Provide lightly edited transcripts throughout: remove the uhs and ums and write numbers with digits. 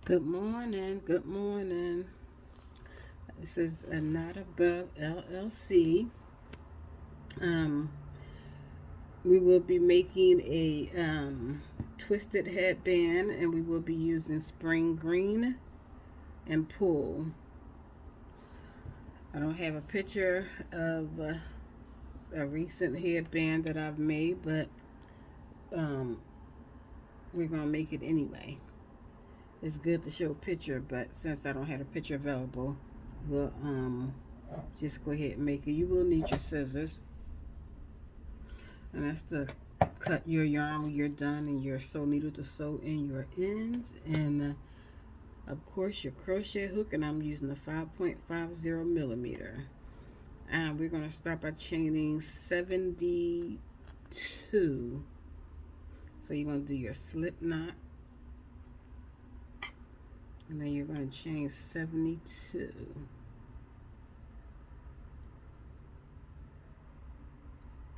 Good morning. Good morning. This is a Not Above LLC. Um, we will be making a twisted headband, and we will be using spring green and pull. I don't have a picture of a recent headband that I've made, but um, we're gonna make it anyway. It's good to show a picture, but since I don't have a picture available, we'll just go ahead and make it. You will need your scissors, and that's to cut your yarn when you're done, and your sew needle to sew in your ends, and of course your crochet hook. And I'm using the 5.50 millimeter. And we're going to start by chaining 72. So you're going to do your slip knot, and then you're going to chain 72.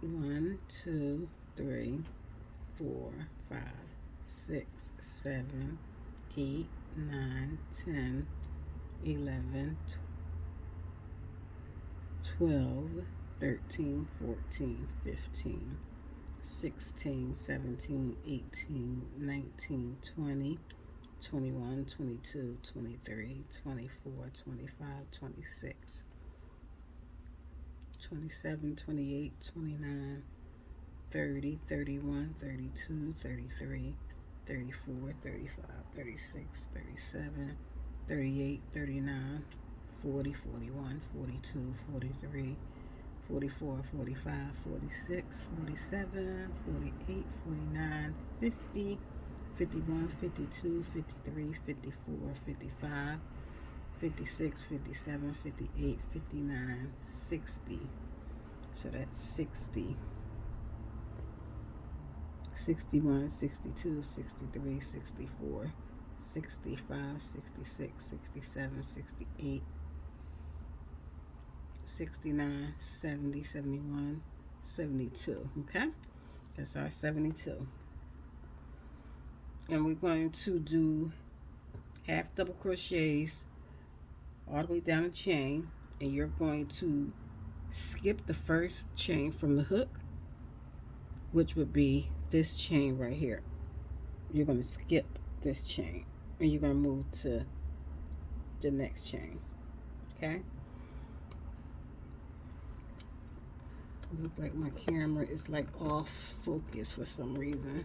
1, 2, 3, 4, 5, 6, 7, 8, 9, 10, 11, 12, 13, 14, 15, 16, 17, 18, 19, 20, 21, 22, 23, 24, 25, 26, 27, 28, 29, 30, 31, 32, 33, 34, 35, 36, 37, 38, 39, 40, 41, 42, 43, 44, 45, 46, 47, 48, 49, 50, 51, 52, 53, 54, 55, 56, 57, 58, 59, 60. So that's 60. 61, 62, 63, 64, 65, 66, 67, 68, 69, 70, 71, 72. Okay? That's our 72. And we're going to do half double crochets all the way down the chain. And you're going to skip the first chain from the hook, which would be this chain right here. You're going to skip this chain, and you're going to move to the next chain. Okay? It looks like my camera is like off focus for some reason.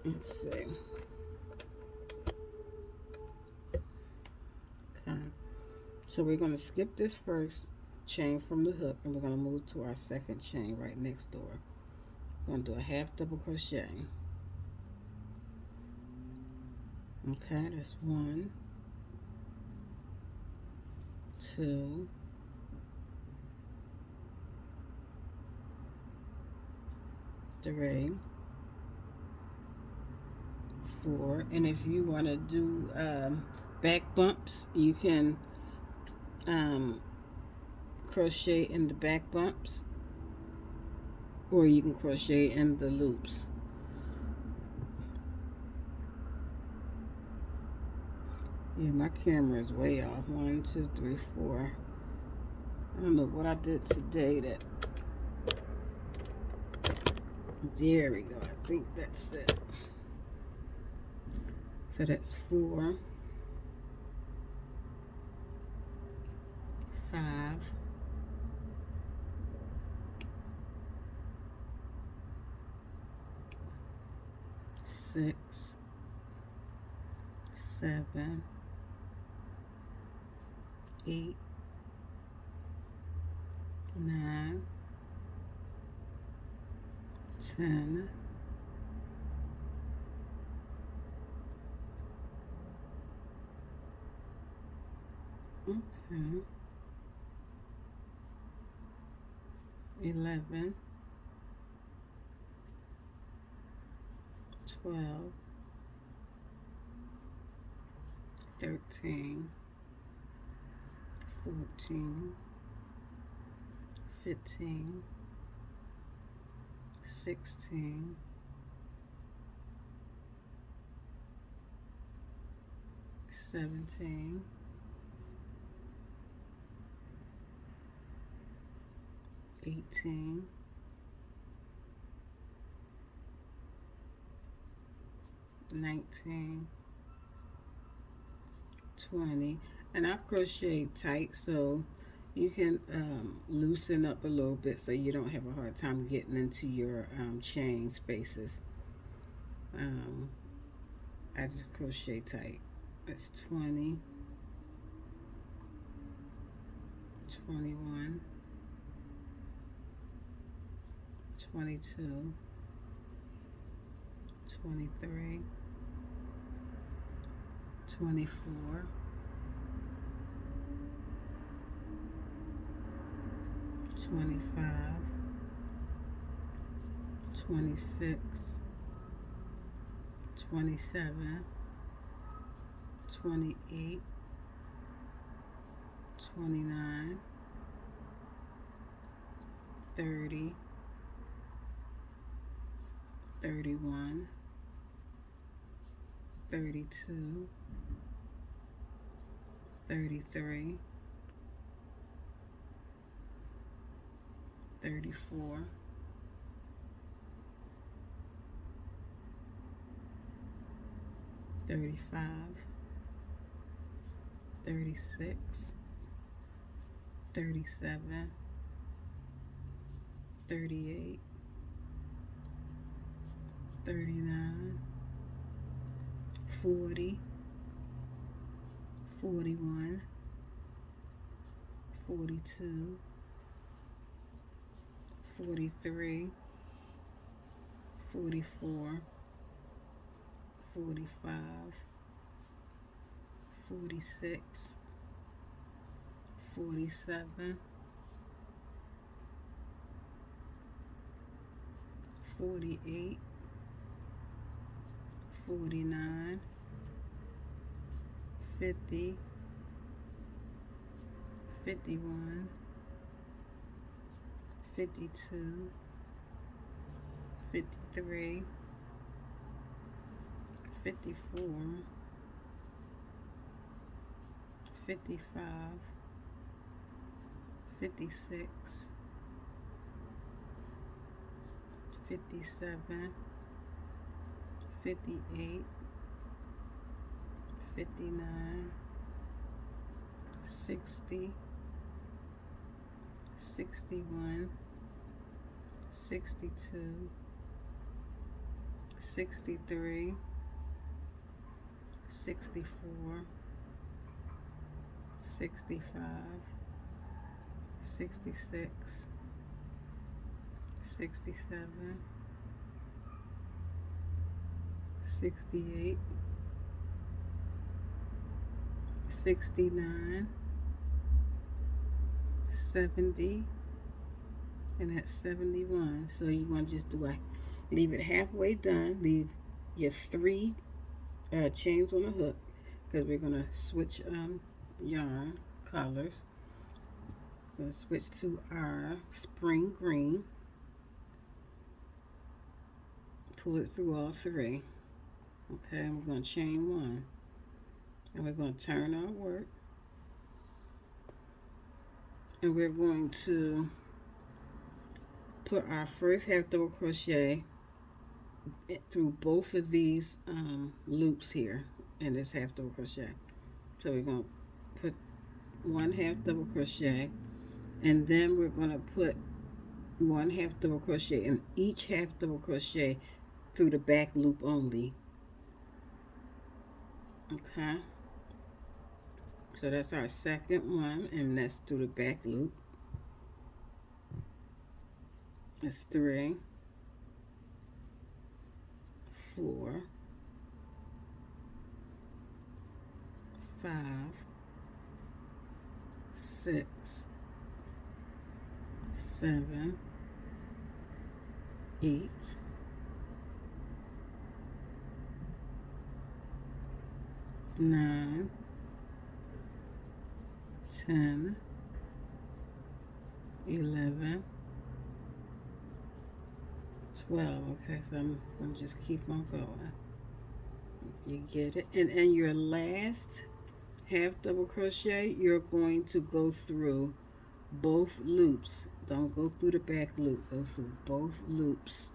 Let's see. Okay. So we're going to skip this first chain from the hook, and we're going to move to our second chain right next door. We're going to do a half double crochet. Okay, that's 1, 2, 3, 4. And if you want to do back bumps, you can crochet in the back bumps, or you can crochet in the loops. Yeah, my camera is way off. 1, 2, 3, 4. I don't know what I did today. There we go. I think that's it. So that's 4, 5, 6, 7, 8, 9, 10, 11, 12, 13, 14, 15, 16, 17, 18, 19, 20. And I crochet tight so you can loosen up a little bit so you don't have a hard time getting into your chain spaces. um, I just crochet tight. That's 20, 21, 22, 23, 24, 25, 26, 27, 28, 29, 30, 31, 32, 33, 34, 35, 36, 37, 38, 39, 40, 41, 42, 43, 44, 45, 46, 47, 48, 49, 50, 51, 52, 53, 54, 55, 56, 57, 58, 59, 60, 61, 62, 63, 64, 65, 66, 67, 68, 69, 70, and that's 71. So you want to just leave it halfway done, leave your three chains on the hook, because we're going to switch yarn colors. Going to switch to our spring green. Pull it through all three. Okay, and we're going to chain one. And we're going to turn our work. And we're going to put our first half double crochet through both of these loops here in this half double crochet. So we're going to put one half double crochet, and then we're going to put one half double crochet in each half double crochet through the back loop only. Okay, so that's our second one, and that's through the back loop. That's 3, 4, 5, 6, 7, 8, 9, 10, 11, 12. Okay, so I'm going to just keep on going. You get it? And your last half double crochet, you're going to go through both loops. Don't go through the back loop, go through both loops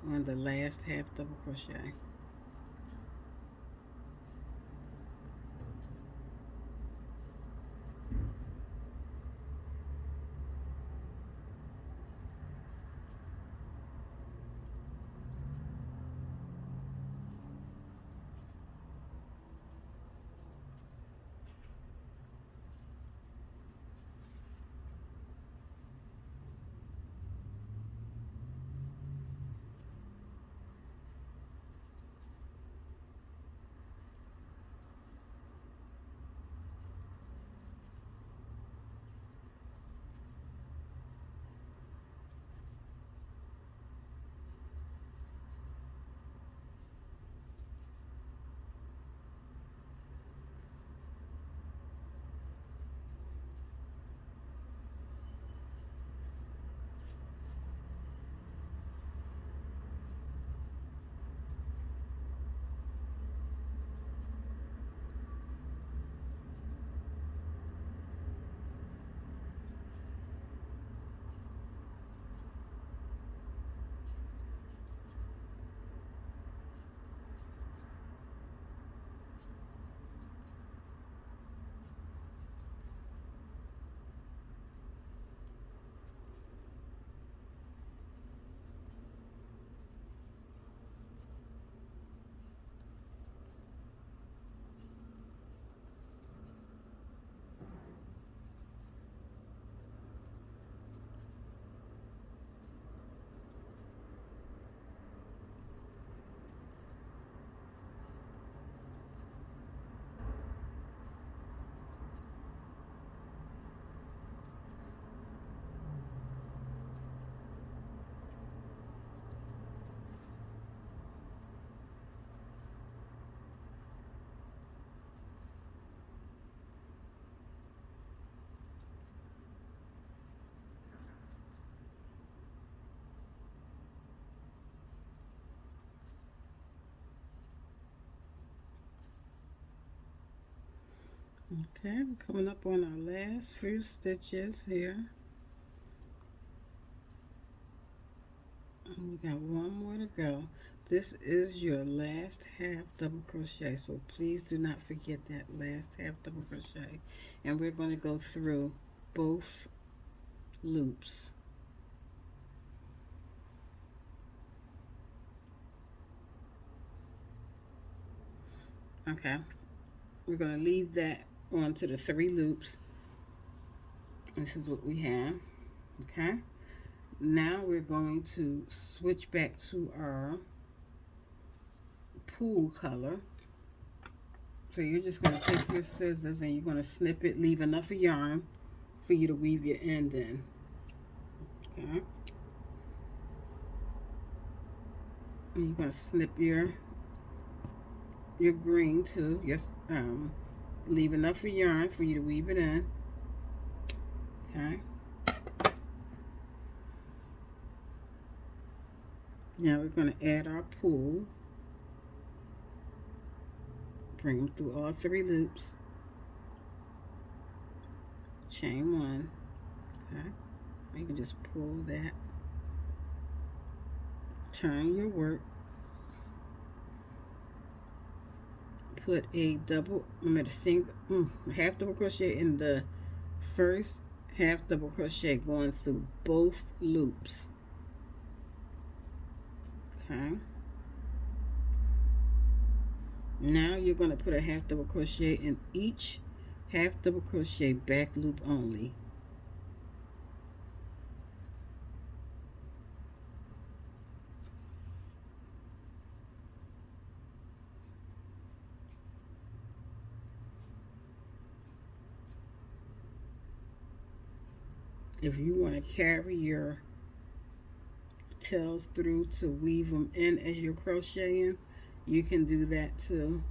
on the last half double crochet. Okay, we're coming up on our last few stitches here. And we got one more to go. This is your last half double crochet, so please do not forget that last half double crochet. And we're going to go through both loops. Okay, we're going to leave that onto the 3 loops. This is what we have. Okay, now we're going to switch back to our pool color. So you're just going to take your scissors and you're going to snip it, leave enough of yarn for you to weave your end in. Okay, and you're going to snip your green too. Yes, leave enough of yarn for you to weave it in. Okay. Now we're going to add our pool. Bring them through all 3 loops. Chain 1. Okay. You can just pull that. Turn your work. Put a half double crochet in the first half double crochet going through both loops. Okay. Now you're going to put a half double crochet in each half double crochet back loop only. If you want to carry your tails through to weave them in as you're crocheting, you can do that too.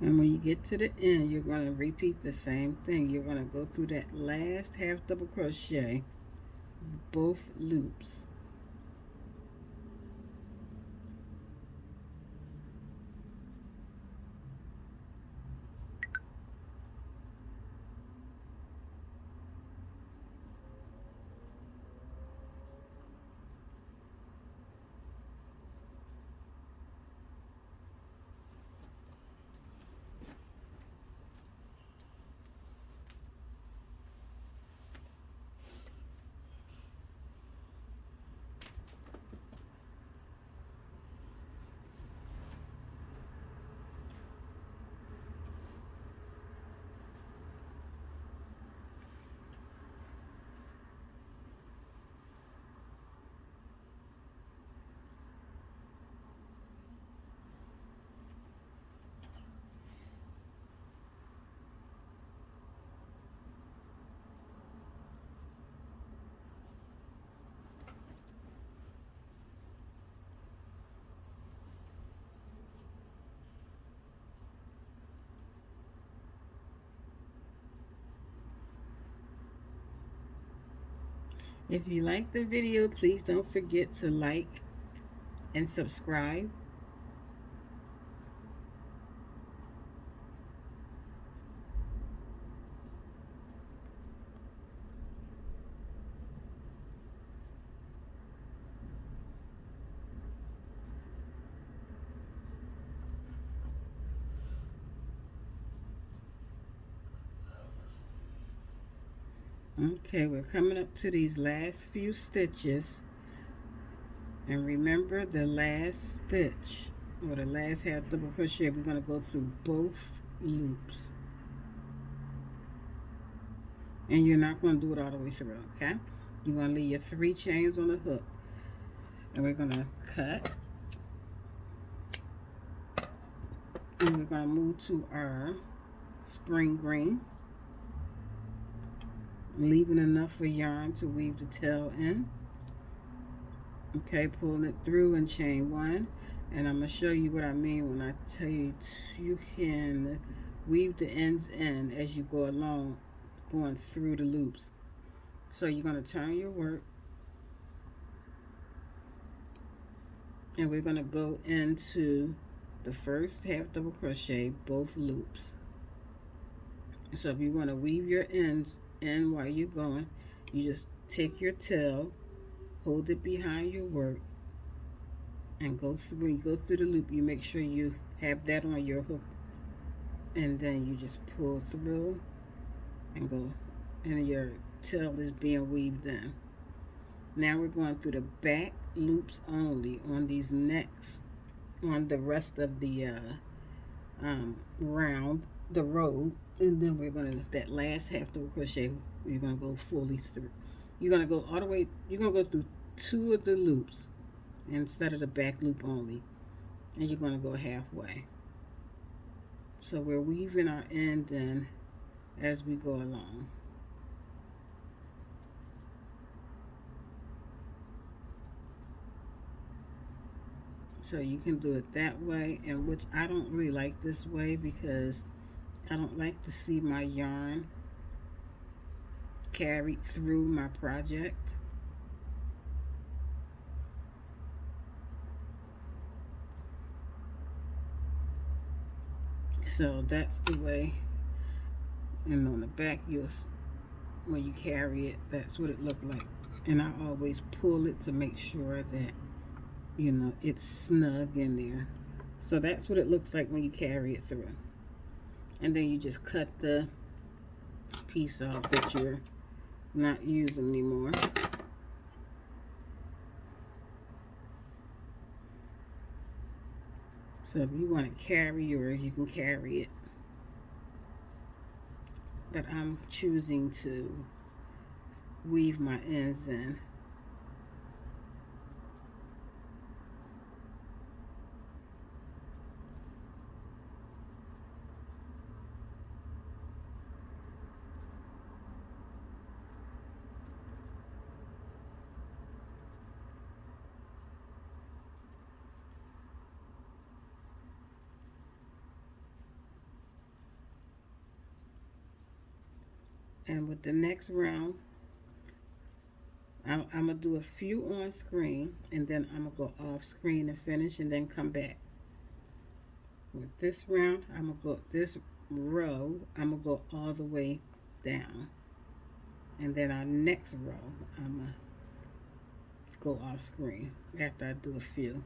And when you get to the end, you're going to repeat the same thing. You're going to go through that last half double crochet, both loops. If you like the video, please don't forget to like and subscribe. Okay, we're coming up to these last few stitches. And remember the last stitch, or the last half double crochet, we're going to go through both loops. And you're not going to do it all the way through, okay? You're going to leave your 3 chains on the hook. And we're going to cut. And we're going to move to our spring green, leaving enough for yarn to weave the tail in. Okay, pulling it through and chain 1. And I'm going to show you what I mean when I tell you you can weave the ends in as you go along, going through the loops. So you're going to turn your work, and we're going to go into the first half double crochet, both loops. So if you want to weave your ends in while you're going, you just take your tail, hold it behind your work, and go through. When you go through the loop, you make sure you have that on your hook, and then you just pull through and go, and your tail is being weaved in. Now we're going through the back loops only on these necks, on the rest of the round, the row, and then we're going to, that last half double crochet, you're going to go fully through. You're going to go all the way, you're going to go through 2 of the loops instead of the back loop only, and you're going to go halfway. So we're weaving our end in as we go along. So you can do it that way, and which I don't really like this way because I don't like to see my yarn carried through my project. So that's the way. And on the back, when you carry it, that's what it looked like. And I always pull it to make sure that, you know, it's snug in there. So that's what it looks like when you carry it through. And then you just cut the piece off that you're not using anymore. So if you want to carry yours, you can carry it. But I'm choosing to weave my ends in. And with the next round, I'm going to do a few on screen, and then I'm going to go off screen and finish, and then come back. With this round, I'm going to go, this row, I'm going to go all the way down. And then our next row, I'm going to go off screen after I do a few.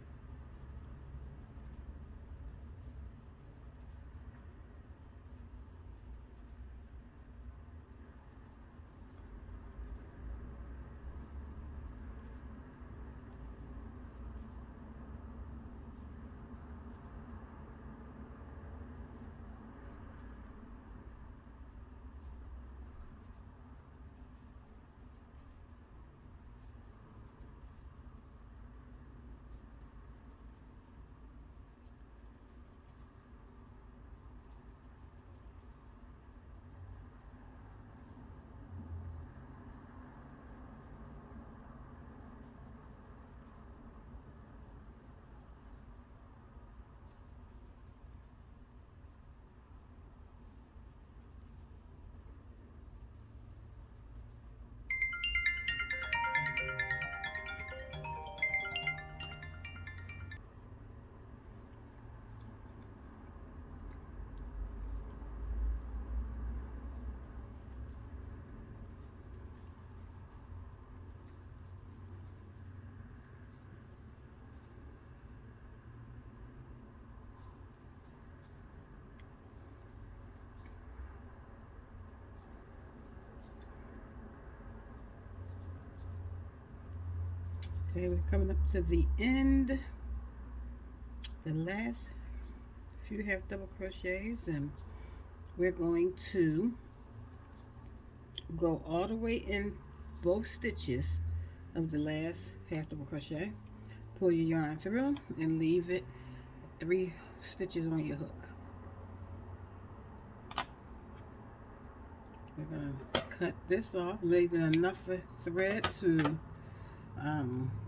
Okay, we're coming up to the end, the last few half double crochets, and we're going to go all the way in both stitches of the last half double crochet. Pull your yarn through and leave it 3 stitches on your hook. We're going to cut this off, leaving enough thread to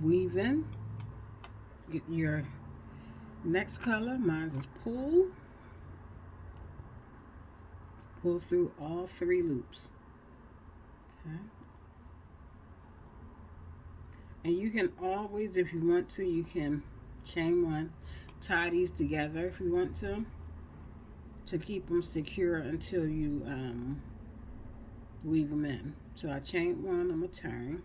weave in. Get your next color. Mine is pull. Pull through all 3 loops. Okay. And you can always, if you want to, you can chain 1, tie these together if you want to keep them secure until you weave them in. So I chain 1, I'm going to turn.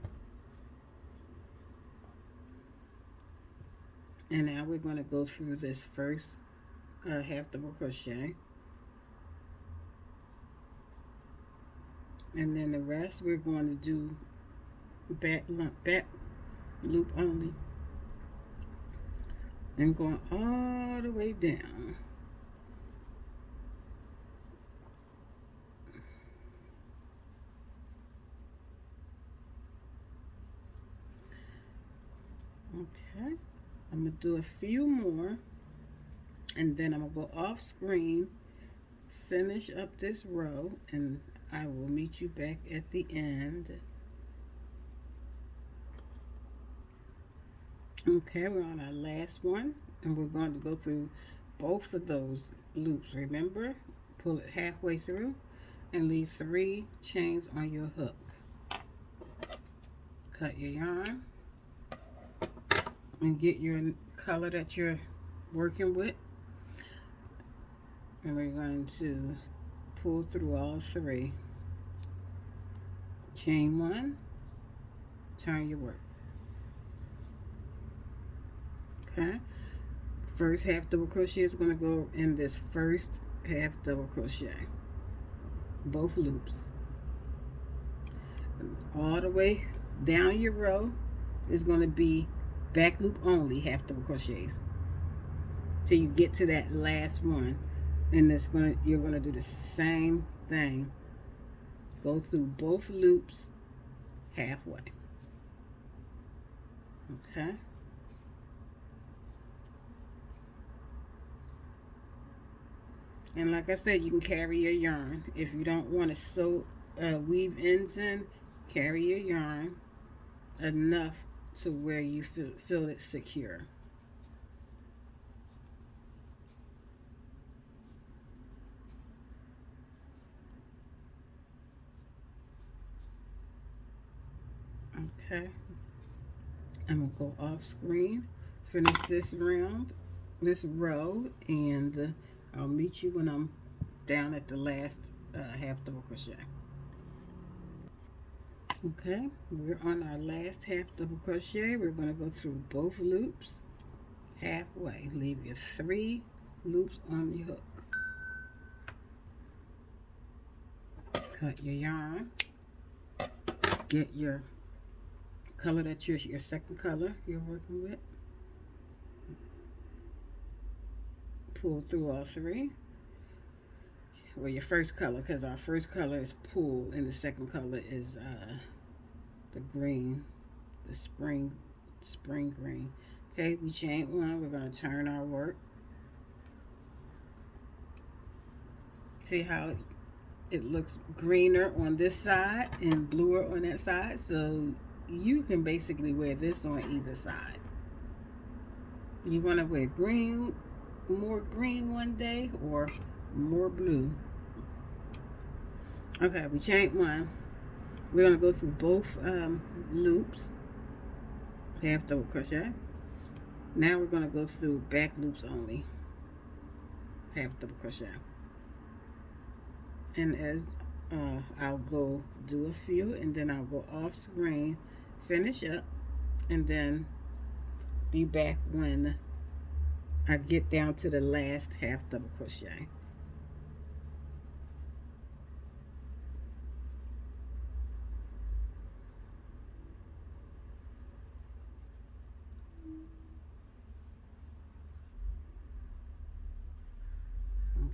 And now we're going to go through this first half double crochet. And then the rest we're going to do back loop only. And going all the way down. Okay. I'm going to do a few more, and then I'm going to go off screen, finish up this row, and I will meet you back at the end. Okay, we're on our last one, and we're going to go through both of those loops. Remember, pull it halfway through and leave 3 chains on your hook. Cut your yarn and get your color that you're working with, and we're going to pull through all 3. Chain 1, turn your work. Okay, first half double crochet is going to go in this first half double crochet, both loops, and all the way down your row is going to be back loop only half double crochets till you get to that last one, and you're going to do the same thing. Go through both loops halfway. Okay. And like I said, you can carry your yarn. If you don't want to sew weave ends in, carry your yarn enough to where you feel it secure. Okay, I'm gonna go off screen, finish this round, this row, and I'll meet you when I'm down at the last half double crochet. Okay, we're on our last half double crochet. We're going to go through both loops halfway. Leave your 3 loops on your hook. Cut your yarn. Get your color that your second color you're working with. Pull through all 3. Well, your first color, because our first color is pull, and the second color is the green, the spring green. Okay, we chain 1. We're going to turn our work. See how it looks greener on this side and bluer on that side? So you can basically wear this on either side. You want to wear green, more green one day, or more blue. Okay, we chain 1. We're going to go through both loops, half double crochet. Now we're going to go through back loops only, half double crochet. And as I'll go do a few, and then I'll go off screen, finish up, and then be back when I get down to the last half double crochet.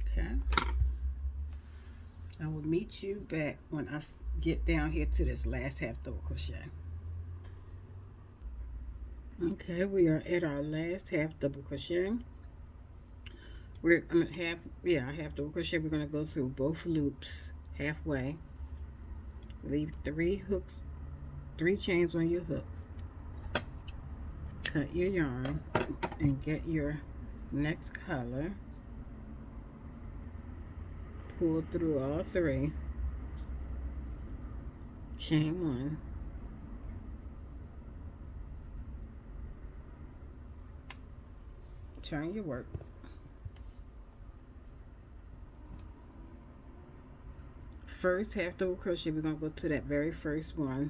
Okay, I will meet you back when I get down here to this last half double crochet. Okay, we are at our last half double crochet. We're half double crochet. We're gonna go through both loops halfway. Leave 3 hooks, 3 chains on your hook. Cut your yarn and get your next color. Pull through all 3. Chain 1. Turn your work. First half double crochet, we're going to go to that very first one.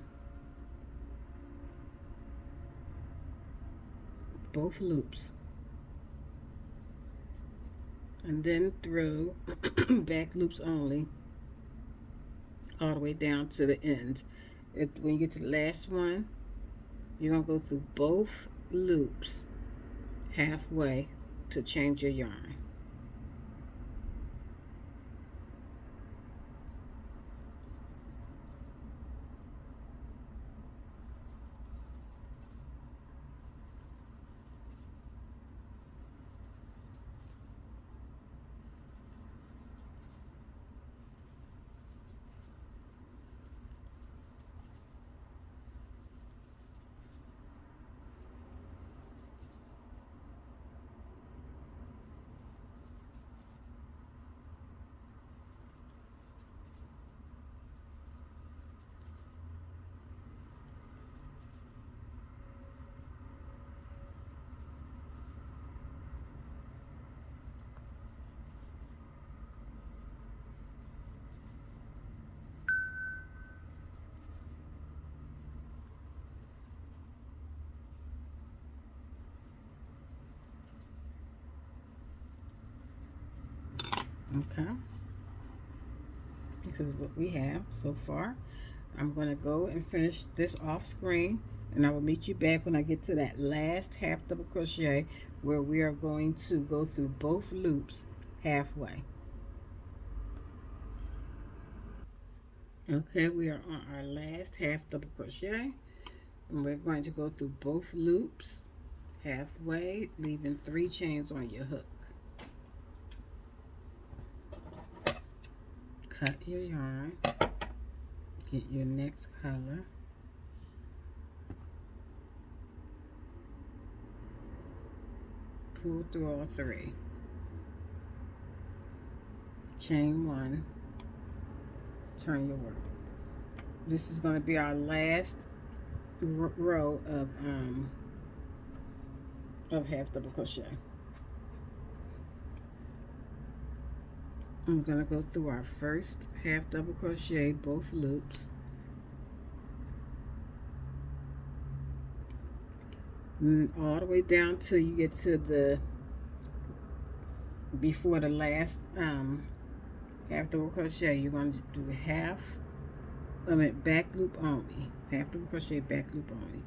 Both loops. And then through back loops only, all the way down to the end. When you get to the last one, you're going to go through both loops halfway to change your yarn. Okay, this is what we have so far. I'm going to go and finish this off screen, and I will meet you back when I get to that last half double crochet where we are going to go through both loops halfway. Okay, we are on our last half double crochet, and we're going to go through both loops halfway, leaving 3 chains on your hook. Cut your yarn, get your next color, pull through all 3, chain 1, turn your work. This is going to be our last row of half double crochet. I'm gonna go through our first half double crochet, both loops, all the way down till you get to the before the last half double crochet. You're going to do half, back loop only, half double crochet, back loop only.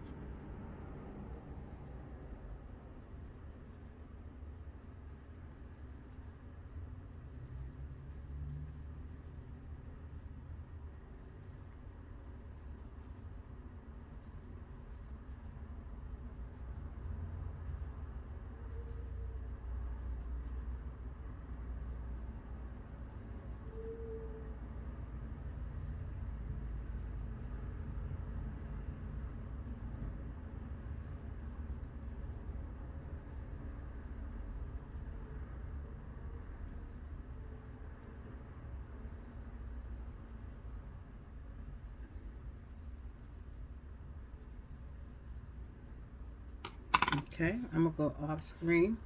Okay, I'm gonna go off screen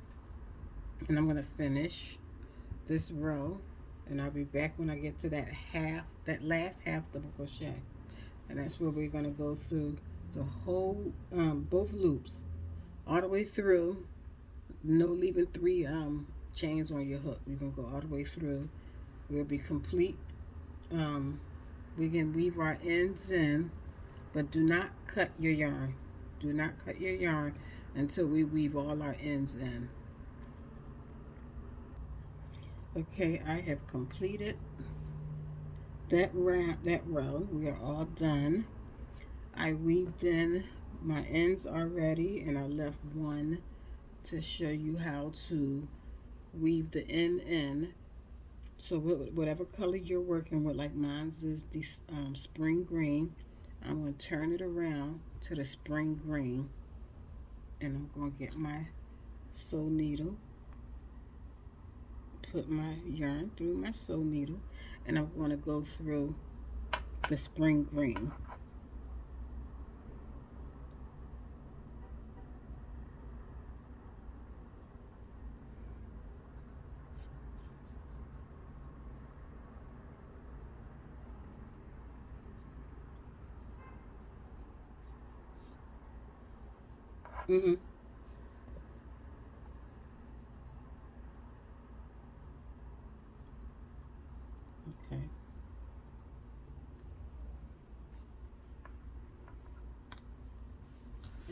and I'm gonna finish this row, and I'll be back when I get to that last half double crochet, and that's where we're gonna go through the whole both loops all the way through. No leaving three chains on your hook. You're gonna go all the way through. We'll be complete. Um, we can weave our ends in, but do not cut your yarn. Do not cut your yarn until we weave all our ends in. Okay, I have completed that row. We are all done. I weaved in my ends already, and I left one to show you how to weave the end in. So whatever color you're working with, like mine's is the spring green, I'm going to turn it around to the spring green, and I'm going to get my sew needle, put my yarn through my sew needle, and I'm going to go through the spring green. Mm-hmm. Okay.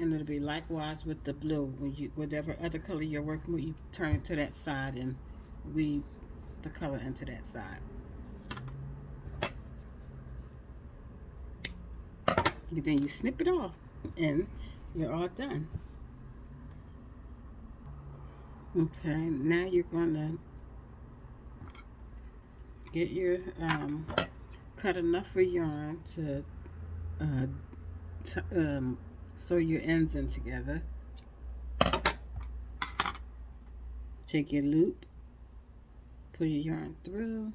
And it'll be likewise with the blue. When you whatever other color you're working with, you turn it to that side and weave the color into that side. And then you snip it off, and you're all done. Okay, now you're gonna get your cut enough of yarn to uh, sew your ends in together. Take your loop, pull your yarn through,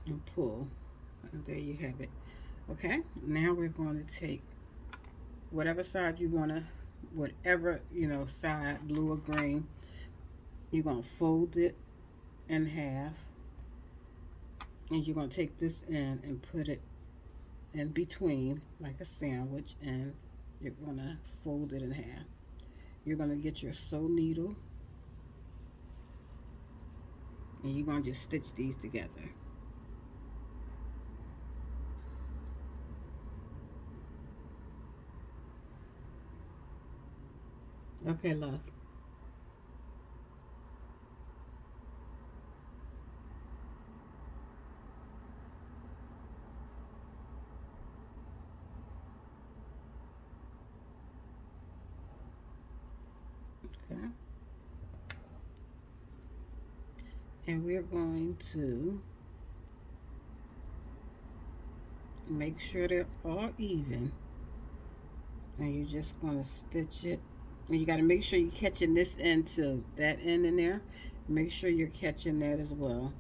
and pull. And there you have it. Okay, now we're going to take whatever side you want to, whatever, side, blue or green, you're going to fold it in half, and you're going to take this end and put it in between like a sandwich, and you're going to fold it in half. You're going to get your sew needle, and you're going to just stitch these together. Okay, love. Okay. And we're going to make sure they're all even. And you're just going to stitch it. And you got to make sure you're catching this end to that end in there. Make sure you're catching that as well.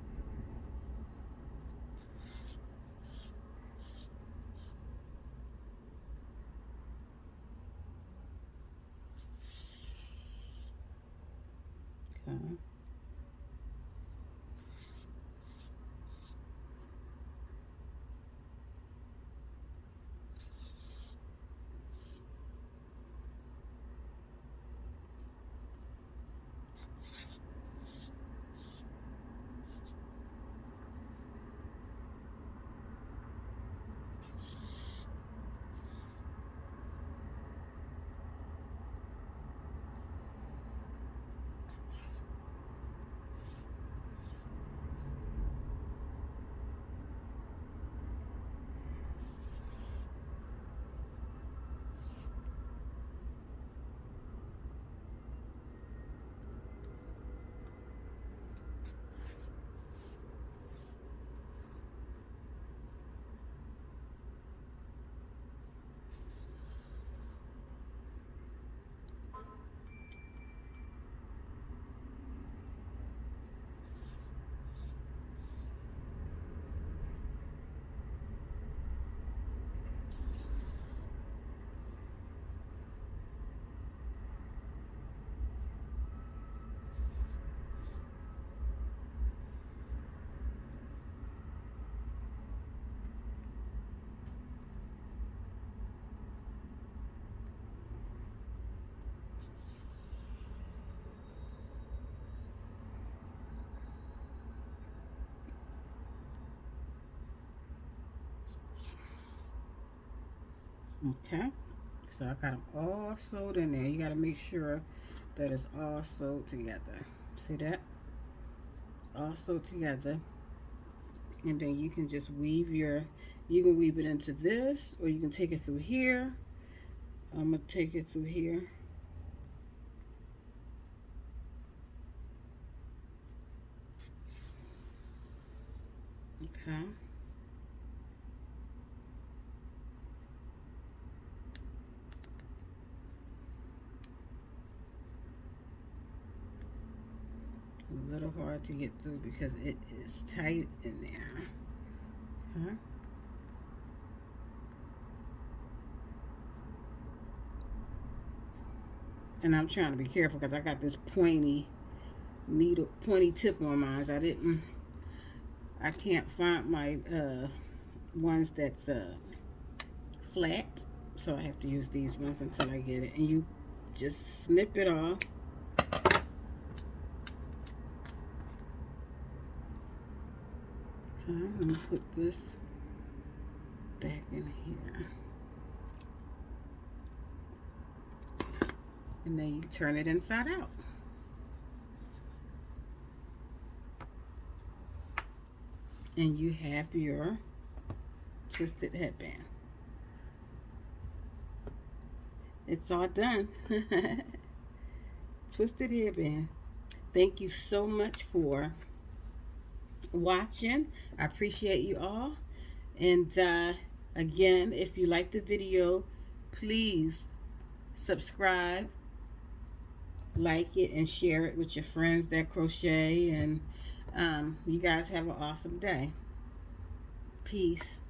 Okay, so I got them all sewed in there. You got to make sure that it's all sewed together. See that? All sewed together. And then you can just you can weave it into this, or you can take it through here. I'm going to take it through here. Okay. A little hard to get through because it is tight in there. Okay. And I'm trying to be careful because I got this pointy tip on mine. I can't find my ones that's flat, so I have to use these ones until I get it. And you just snip it off. Okay, let me put this back in here. And then you turn it inside out. And you have your twisted headband. It's all done. Twisted headband. Thank you so much for watching. I appreciate you all. And again, if you like the video, please subscribe, like it, and share it with your friends that crochet. And you guys have an awesome day. Peace.